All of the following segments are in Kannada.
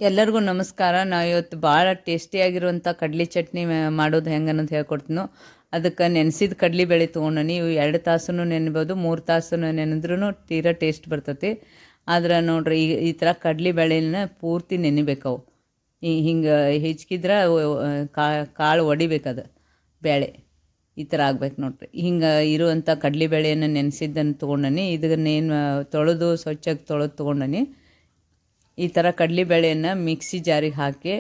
ಎಲ್ಲರಿಗೂ ನಮಸ್ಕಾರ. ನಾವು ಇವತ್ತು ಭಾಳ ಟೇಸ್ಟಿಯಾಗಿರುವಂಥ ಕಡ್ಲಿ ಚಟ್ನಿ ಮಾಡೋದು ಹೆಂಗೆ ಅನ್ನೋದು ಹೇಳ್ಕೊಡ್ತೀನೋ. ಅದಕ್ಕೆ ನೆನೆಸಿದ ಕಡ್ಲಿ ಬೇಳೆ ತೊಗೊಂಡು ನೀವು 2 ತಾಸು ನೆನೆಬೋದು, 3 ತಾಸು ನೆನೆದ್ರೂ ತೀರಾ ಟೇಸ್ಟ್ ಬರ್ತೈತಿ. ಆದ್ರೆ ನೋಡ್ರಿ, ಈ ಥರ ಕಡ್ಲಿ ಬೇಳೆನ ಪೂರ್ತಿ ನೆನಿಬೇಕವು. ಹಿಂಗೆ ಹಿಚ್ಕಿದ್ರೆ ಕಾಳು ಒಡಿಬೇಕದು ಬೇಳೆ. ಈ ಥರ ಆಗ್ಬೇಕು ನೋಡ್ರಿ. ಹಿಂಗೆ ಇರುವಂಥ ಕಡ್ಲಿ ಬೇಳೆಯನ್ನು ನೆನೆಸಿದ್ದನ್ನು ತೊಗೊಂಡನಿ. ಇದನ್ನೇನು ತೊಳೆದು ಸ್ವಚ್ಛಾಗಿ ತೊಗೊಂಡನಿ. ಈ ಥರ ಕಡಲೆಬೇಳೆಯನ್ನು ಮಿಕ್ಸಿ ಜಾರಿಗೆ ಹಾಕಿ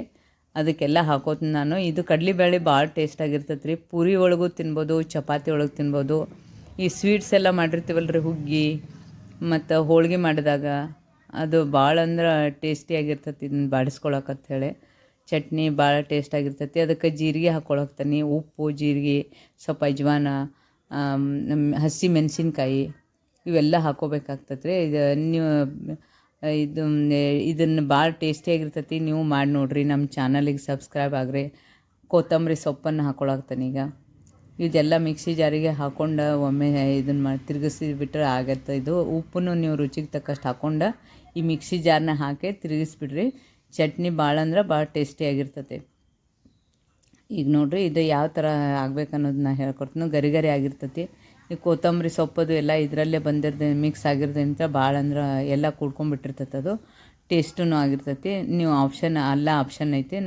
ಅದಕ್ಕೆಲ್ಲ ಹಾಕೋತೀನಿ ನಾನು. ಇದು ಕಡಲೆಬೇಳೆ ಭಾಳ ಟೇಸ್ಟಾಗಿರ್ತೈತೆ ರೀ. ಪೂರಿ ಒಳಗೂ ತಿನ್ಬೋದು, ಚಪಾತಿ ಒಳಗೆ ತಿನ್ಬೋದು. ಈ ಸ್ವೀಟ್ಸ್ ಎಲ್ಲ ಮಾಡಿರ್ತೀವಲ್ಲ ರೀ, ಹುಗ್ಗಿ ಮತ್ತು ಹೋಳ್ಗೆ ಮಾಡಿದಾಗ ಅದು ಭಾಳ ಅಂದ್ರೆ ಟೇಸ್ಟಿಯಾಗಿರ್ತೈತಿ. ಇದನ್ನು ಬಾಡಿಸ್ಕೊಳಕಂಥೇಳಿ ಚಟ್ನಿ ಭಾಳ ಟೇಸ್ಟಾಗಿರ್ತೈತಿ. ಅದಕ್ಕೆ ಜೀರಿಗೆ ಹಾಕ್ಕೊಳಕ್ತೀನಿ, ಉಪ್ಪು, ಜೀರಿಗೆ, ಸ್ವಲ್ಪ ಅಜ್ವಾನ, ಹಸಿ ಮೆಣಸಿನ್ಕಾಯಿ ಇವೆಲ್ಲ ಹಾಕ್ಕೋಬೇಕಾಗ್ತದೆ ರೀ. ಇದನ್ನು ಭಾಳ ಟೇಸ್ಟಿಯಾಗಿರ್ತೈತಿ. ನೀವು ಮಾಡಿ ನೋಡಿರಿ. ನಮ್ಮ ಚಾನಲಿಗೆ ಸಬ್ಸ್ಕ್ರೈಬ್ ಆಗಿರಿ. ಕೊತ್ತಂಬರಿ ಸೊಪ್ಪನ್ನು ಹಾಕ್ಕೊಳಕ್ತೀನಿ ಈಗ. ಇದೆಲ್ಲ ಮಿಕ್ಸಿ ಜಾರಿಗೆ ಹಾಕ್ಕೊಂಡು ಒಮ್ಮೆ ಇದನ್ನು ತಿರುಗಿಸಿಬಿಟ್ರೆ ಆಗತ್ತೆ. ಇದು ಉಪ್ಪನ್ನು ನೀವು ರುಚಿಗೆ ತಕ್ಕಷ್ಟು ಹಾಕ್ಕೊಂಡು ಈ ಮಿಕ್ಸಿ ಜಾರನ್ನ ಹಾಕಿ ತಿರುಗಿಸ್ಬಿಡ್ರಿ. ಚಟ್ನಿ ಭಾಳ ಅಂದ್ರೆ ಭಾಳ ಟೇಸ್ಟಿಯಾಗಿರ್ತೈತಿ. ಈಗ ನೋಡಿರಿ, ಇದು ಯಾವ ಥರ ಆಗ್ಬೇಕನ್ನೋದನ್ನ ಹೇಳ್ಕೊಡ್ತೀನಿ. ಗರಿ ಗರಿ ಆಗಿರ್ತೈತಿ. ಈ ಕೊತ್ತಂಬರಿ ಸೊಪ್ಪದು ಎಲ್ಲ ಇದರಲ್ಲೇ ಮಿಕ್ಸ್ ಆಗಿರೋದ್ರಿಂದ ಭಾಳ ಅಂದ್ರೆ ಎಲ್ಲ ಕುಡ್ಕೊಂಡ್ಬಿಟ್ಟಿರ್ತೈತೆ. ಅದು ಟೇಸ್ಟೂ ಆಗಿರ್ತೈತಿ. ನೀವು ಆಪ್ಷನ್ ಐತಿ.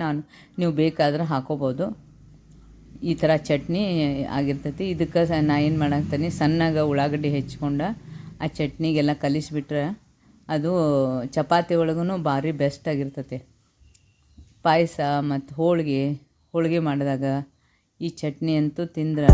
ನೀವು ಬೇಕಾದ್ರೆ ಹಾಕೋಬೋದು. ಈ ಥರ ಚಟ್ನಿ ಆಗಿರ್ತೈತಿ. ಇದಕ್ಕೆ ನಾ ಏನು ಮಾಡಾಕ್ತೀನಿ, ಸಣ್ಣಗೆ ಉಳ್ಳಾಗಡ್ಡಿ ಹೆಚ್ಕೊಂಡು ಆ ಚಟ್ನಿಗೆಲ್ಲ ಕಲಿಸ್ಬಿಟ್ರೆ ಅದು ಚಪಾತಿ ಒಳಗೂ ಭಾರಿ ಬೆಸ್ಟ್ ಆಗಿರ್ತೈತಿ. ಪಾಯಸ ಮತ್ತು ಹೋಳಿಗೆ ಮಾಡಿದಾಗ ಈ ಚಟ್ನಿ ಅಂತೂ ತಿಂದ್ರೆ